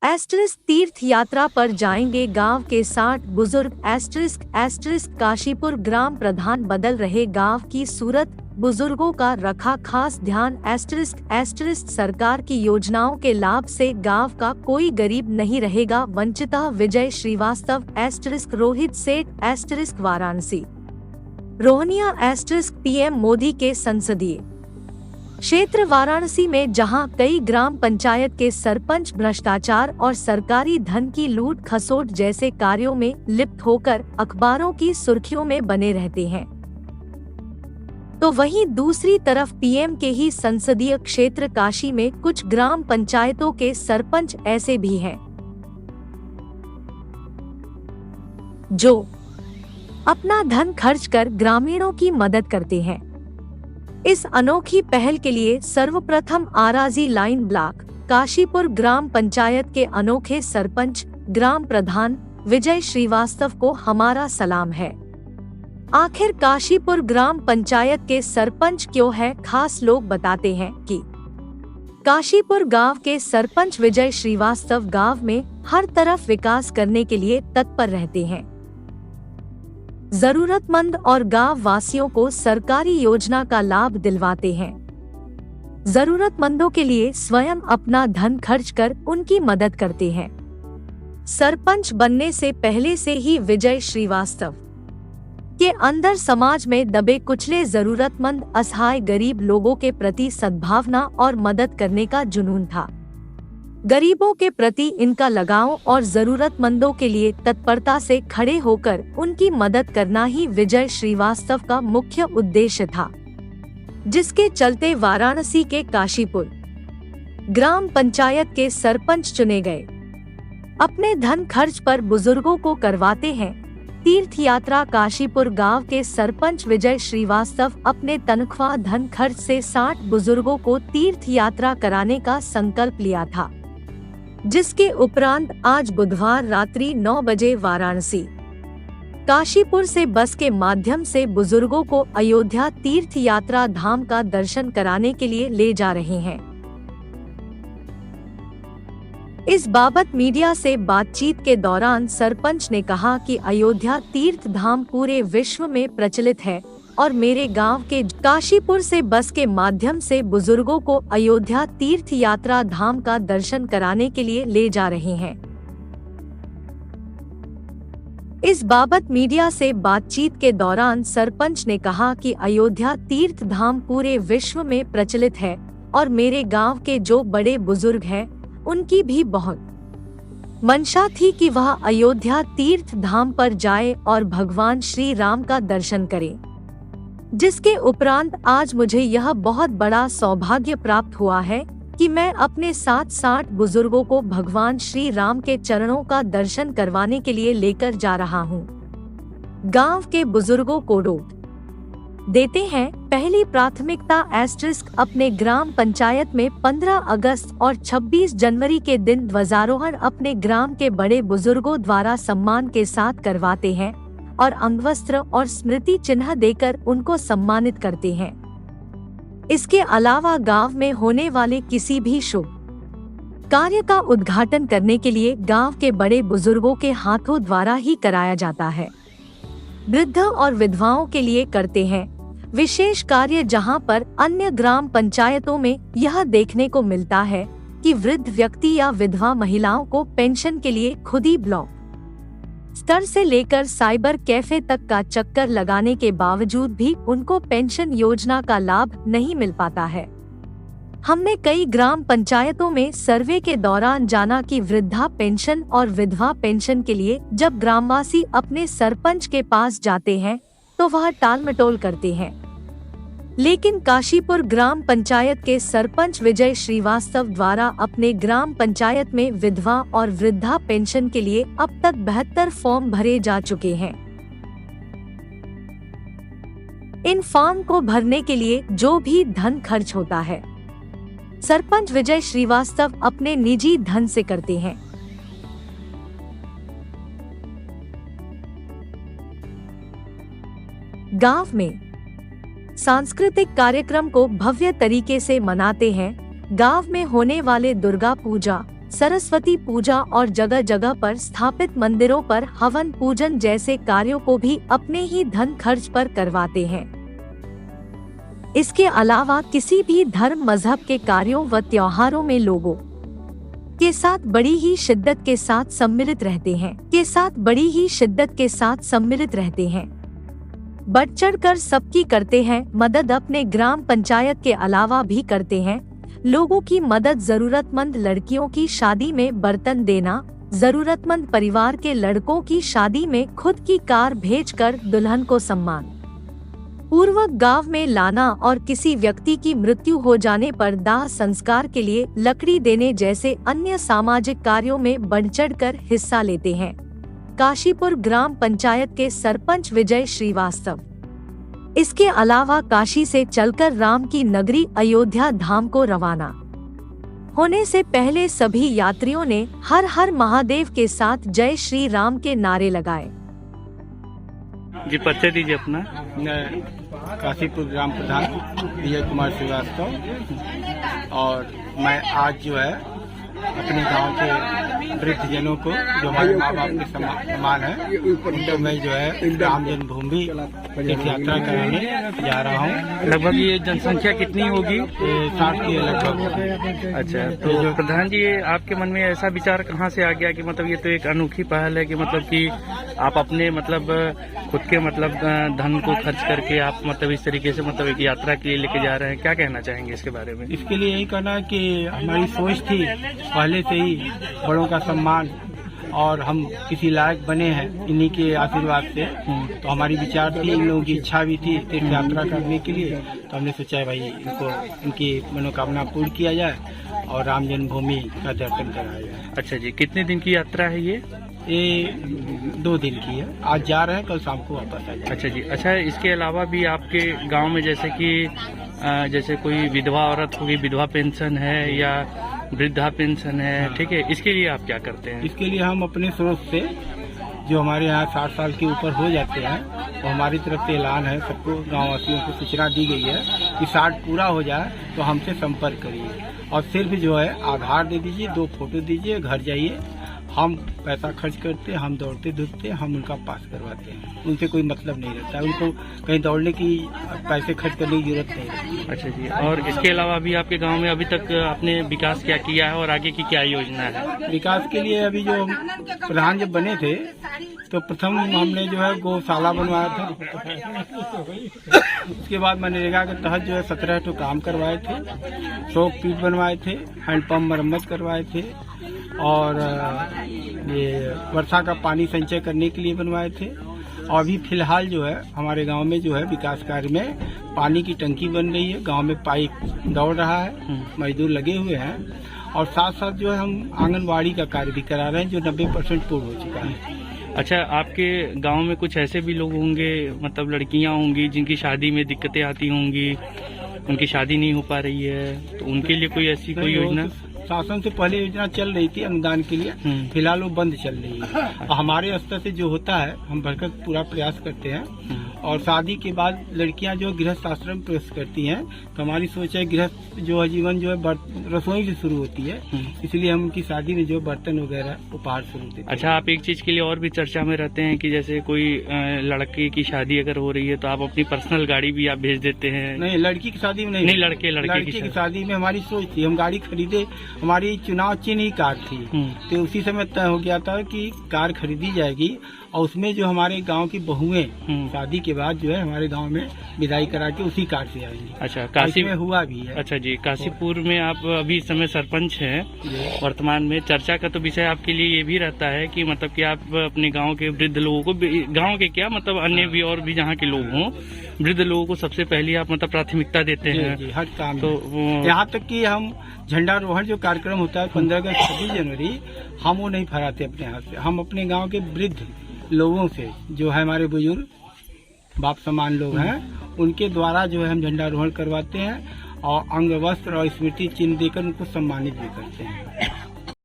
तीर्थ यात्रा पर जाएंगे गांव के 60 बुजुर्ग। काशीपुर ग्राम प्रधान बदल रहे गांव की सूरत, बुजुर्गों का रखा खास ध्यान। सरकार की योजनाओं के लाभ से गांव का कोई गरीब नहीं रहेगा वंचित। विजय श्रीवास्तव। रोहित सेठ। वाराणसी। रोहनिया। पीएम मोदी के संसदीय क्षेत्र वाराणसी में जहां कई ग्राम पंचायत के सरपंच भ्रष्टाचार और सरकारी धन की लूट खसोट जैसे कार्यों में लिप्त होकर अखबारों की सुर्खियों में बने रहते हैं, तो वहीं दूसरी तरफ पीएम के ही संसदीय क्षेत्र काशी में कुछ ग्राम पंचायतों के सरपंच ऐसे भी हैं जो अपना धन खर्च कर ग्रामीणों की मदद करते हैं। इस अनोखी पहल के लिए सर्वप्रथम आराजी लाइन ब्लॉक काशीपुर ग्राम पंचायत के अनोखे सरपंच ग्राम प्रधान विजय श्रीवास्तव को हमारा सलाम है। आखिर काशीपुर ग्राम पंचायत के सरपंच क्यों है खास? लोग बताते हैं कि काशीपुर गांव के सरपंच विजय श्रीवास्तव गांव में हर तरफ विकास करने के लिए तत्पर रहते हैं। जरूरतमंद और गांव वासियों को सरकारी योजना का लाभ दिलवाते हैं। जरूरतमंदों के लिए स्वयं अपना धन खर्च कर उनकी मदद करते हैं। सरपंच बनने से पहले से ही विजय श्रीवास्तव के अंदर समाज में दबे कुचले जरूरतमंद असहाय गरीब लोगों के प्रति सद्भावना और मदद करने का जुनून था। गरीबों के प्रति इनका लगाव और जरूरतमंदों के लिए तत्परता से खड़े होकर उनकी मदद करना ही विजय श्रीवास्तव का मुख्य उद्देश्य था, जिसके चलते वाराणसी के काशीपुर ग्राम पंचायत के सरपंच चुने गए। अपने धन खर्च पर बुजुर्गों को करवाते हैं तीर्थ यात्रा। काशीपुर गांव के सरपंच विजय श्रीवास्तव अपने तनख्वाह धन खर्च से 60 बुजुर्गों को तीर्थ यात्रा कराने का संकल्प लिया था, जिसके उपरांत आज बुधवार रात्रि 9 बजे वाराणसी काशीपुर से बस के माध्यम से बुजुर्गों को अयोध्या तीर्थ यात्रा धाम का दर्शन कराने के लिए ले जा रहे हैं। इस बाबत मीडिया से बातचीत के दौरान सरपंच ने कहा कि अयोध्या तीर्थ धाम पूरे विश्व में प्रचलित है और मेरे गांव के काशीपुर से बस के माध्यम से बुजुर्गों को अयोध्या तीर्थ यात्रा धाम का दर्शन कराने के लिए ले जा रहे हैं। इस बाबत मीडिया से बातचीत के दौरान सरपंच ने कहा कि अयोध्या तीर्थ धाम पूरे विश्व में प्रचलित है और मेरे गांव के जो बड़े बुजुर्ग हैं, उनकी भी बहुत मंशा थी कि वह अयोध्या तीर्थ धाम पर जाए और भगवान श्री राम का दर्शन करें, जिसके उपरांत आज मुझे यह बहुत बड़ा सौभाग्य प्राप्त हुआ है कि मैं अपने साथ 60 बुजुर्गों को भगवान श्री राम के चरणों का दर्शन करवाने के लिए लेकर जा रहा हूँ। गांव के बुजुर्गों को रोक देते हैं। पहली प्राथमिकता अपने ग्राम पंचायत में 15 अगस्त और 26 जनवरी के दिन ध्वजारोहण अपने ग्राम के बड़े बुजुर्गों द्वारा सम्मान के साथ करवाते हैं और अंगवस्त्र और स्मृति चिन्ह देकर उनको सम्मानित करते हैं। इसके अलावा गांव में होने वाले किसी भी शुभ कार्य का उद्घाटन करने के लिए गांव के बड़े बुजुर्गों के हाथों द्वारा ही कराया जाता है। वृद्ध और विधवाओं के लिए करते हैं विशेष कार्य, जहां पर अन्य ग्राम पंचायतों में यह देखने को मिलता है कि वृद्ध व्यक्ति या विधवा महिलाओं को पेंशन के लिए खुद ही ब्लॉक स्तर से लेकर साइबर कैफे तक का चक्कर लगाने के बावजूद भी उनको पेंशन योजना का लाभ नहीं मिल पाता है। हमने कई ग्राम पंचायतों में सर्वे के दौरान जाना कि वृद्धा पेंशन और विधवा पेंशन के लिए जब ग्रामवासी अपने सरपंच के पास जाते हैं तो वह टालमटोल करते हैं, लेकिन काशीपुर ग्राम पंचायत के सरपंच विजय श्रीवास्तव द्वारा अपने ग्राम पंचायत में विधवा और वृद्धा पेंशन के लिए अब तक 72 फॉर्म भरे जा चुके हैं। इन फॉर्म को भरने के लिए जो भी धन खर्च होता है, सरपंच विजय श्रीवास्तव अपने निजी धन से करते हैं। गांव में सांस्कृतिक कार्यक्रम को भव्य तरीके से मनाते हैं। गांव में होने वाले दुर्गा पूजा, सरस्वती पूजा और जगह जगह पर स्थापित मंदिरों पर हवन पूजन जैसे कार्यों को भी अपने ही धन खर्च पर करवाते हैं। इसके अलावा किसी भी धर्म मजहब के कार्यों व त्योहारों में लोगों के साथ बड़ी ही शिद्दत के साथ सम्मिलित रहते हैं। बढ़ चढ़ कर सबकी करते हैं मदद। अपने ग्राम पंचायत के अलावा भी करते हैं लोगों की मदद। जरूरतमंद लड़कियों की शादी में बर्तन देना, जरूरतमंद परिवार के लड़कों की शादी में खुद की कार भेजकर दुल्हन को सम्मान पूर्वक गांव में लाना और किसी व्यक्ति की मृत्यु हो जाने पर दाह संस्कार के लिए लकड़ी देने जैसे अन्य सामाजिक कार्यों में बढ़ चढ़कर हिस्सा लेते हैं। काशीपुर ग्राम पंचायत के सरपंच विजय श्रीवास्तव। इसके अलावा काशी से चलकर राम की नगरी अयोध्या धाम को रवाना होने से पहले सभी यात्रियों ने हर हर महादेव के साथ जय श्री राम के नारे लगाए। जी, परिचय दीजिए अपना। मैं काशीपुर ग्राम प्रधान विजय कुमार श्रीवास्तव, और मैं आज जो है अपने गांव के वृद्ध जनों को, जो हमारे माँ बाप के समान है, उनको मैं जो है राम जन्मभूमि तीर्थ यात्रा कराने जा रहा हूँ। लगभग ये जनसंख्या कितनी होगी? 60 के लगभग। अच्छा, तो प्रधान जी, आपके मन में ऐसा विचार कहाँ से आ गया कि मतलब ये तो एक अनोखी पहल है कि मतलब कि आप अपने मतलब खुद के मतलब धन को खर्च करके आप मतलब इस तरीके से मतलब एक यात्रा के लिए लेके जा रहे हैं, क्या कहना चाहेंगे इसके बारे में? इसके लिए यही कहना कि हमारी सोच थी पहले से ही बड़ों का सम्मान, और हम किसी लायक बने हैं इन्हीं के आशीर्वाद से। तो हमारी विचार थी, इन लोगों की इच्छा भी थी तीर्थ यात्रा करने के लिए, तो हमने सोचा भाई इनको इनकी मनोकामना पूर्ण किया जाए और राम जन्मभूमि का दर्शन कराया जाए। अच्छा जी, कितने दिन की यात्रा है ये? ये 2 दिन की है। आज जा रहे हैं, कल शाम को वापस आ जाए। अच्छा जी। अच्छा, इसके अलावा भी आपके गांव में जैसे कोई विधवा औरत होगी, विधवा पेंशन है या वृद्धा पेंशन है, ठीक है, इसके लिए आप क्या करते हैं? इसके लिए हम अपने स्रोत से, जो हमारे यहाँ 60 साल के ऊपर हो जाते हैं, तो हमारी तरफ से ऐलान है, सबको गाँव वासियों को सूचना दी गई है कि 60 पूरा हो जाए तो हमसे संपर्क करिए, और सिर्फ जो है आधार दे दीजिए, 2 फोटो दीजिए, घर जाइए, हम पैसा खर्च करते, हम दौड़ते धूपते, हम उनका पास करवाते हैं। उनसे कोई मतलब नहीं रहता है, उनको कहीं दौड़ने की, पैसे खर्च करने की जरूरत नहीं रहती। अच्छा जी। और इसके अलावा भी आपके गांव में अभी तक आपने विकास क्या किया है और आगे की क्या योजना है? विकास के लिए अभी जो प्रधान जब बने थे तो प्रथम हमने जो है गौशाला बनवाया था। उसके बाद मनरेगा के तहत जो है 17 तो काम करवाए थे, शोक पीठ बनवाए थे, हैंडपंप मरम्मत करवाए थे, और ये वर्षा का पानी संचय करने के लिए बनवाए थे। और अभी फिलहाल जो है हमारे गांव में जो है विकास कार्य में पानी की टंकी बन रही है, गांव में पाइप दौड़ रहा है, मजदूर लगे हुए हैं, और साथ साथ जो है हम आंगनबाड़ी का कार्य भी करा रहे हैं, जो 90% पूर्ण हो चुका है। अच्छा, आपके गांव में कुछ ऐसे भी लोग होंगे, मतलब लड़कियां होंगी जिनकी शादी में दिक्कतें आती होंगी, उनकी शादी नहीं हो पा रही है, तो उनके लिए कोई ऐसी कोई योजना? शासन से पहले योजना चल रही थी अनुदान के लिए, फिलहाल वो बंद चल रही है। और हमारे स्तर से जो होता है हम भरकर पूरा प्रयास करते हैं, और शादी के बाद लड़कियां जो गृहस्थ आश्रम प्रवेश करती हैं, तो हमारी सोच है गृहस्थ जो है जीवन जो है रसोई से शुरू होती है, इसलिए हम उनकी शादी में जो बर्तन वगैरह उपहार शुरू देते हैं। अच्छा, आप एक चीज के लिए और भी चर्चा में रहते हैं कि जैसे कोई लड़के की शादी अगर हो रही है तो आप अपनी पर्सनल गाड़ी भी आप भेज देते हैं? नहीं, लड़की की शादी में नहीं, लड़के की शादी में हमारी सोच थी, हम गाड़ी खरीदे, हमारी चुनाव चिन्ह ही कार थी, तो उसी समय तय हो गया था कि कार खरीदी जाएगी, और उसमें जो हमारे गांव की बहुएं शादी के बाद जो है हमारे गांव में विदाई करा के उसी कार से आएंगी। अच्छा, काशी में हुआ भी है। अच्छा जी, काशीपुर में आप अभी इस समय सरपंच हैं वर्तमान में। चर्चा का तो विषय आपके लिए ये भी रहता है कि मतलब कि आप अपने गांव के वृद्ध लोगों को, गांव के क्या मतलब अन्य भी और भी जहाँ के लोग हों, वृद्ध लोगों को सबसे पहले आप मतलब प्राथमिकता देते हैं? जी, हर काम। तो यहाँ तक कि हम झंडारोहण जो कार्यक्रम होता है 15 अगस्त 26 जनवरी, हम वो नहीं फहराते अपने हाथ से, हम अपने गाँव के वृद्ध लोगों से, जो है हमारे बुजुर्ग बाप समान लोग हैं, उनके द्वारा जो है हम झंडारोहण करवाते हैं, और अंग वस्त्र और स्मृति चिन्ह देकर उनको सम्मानित भी करते हैं।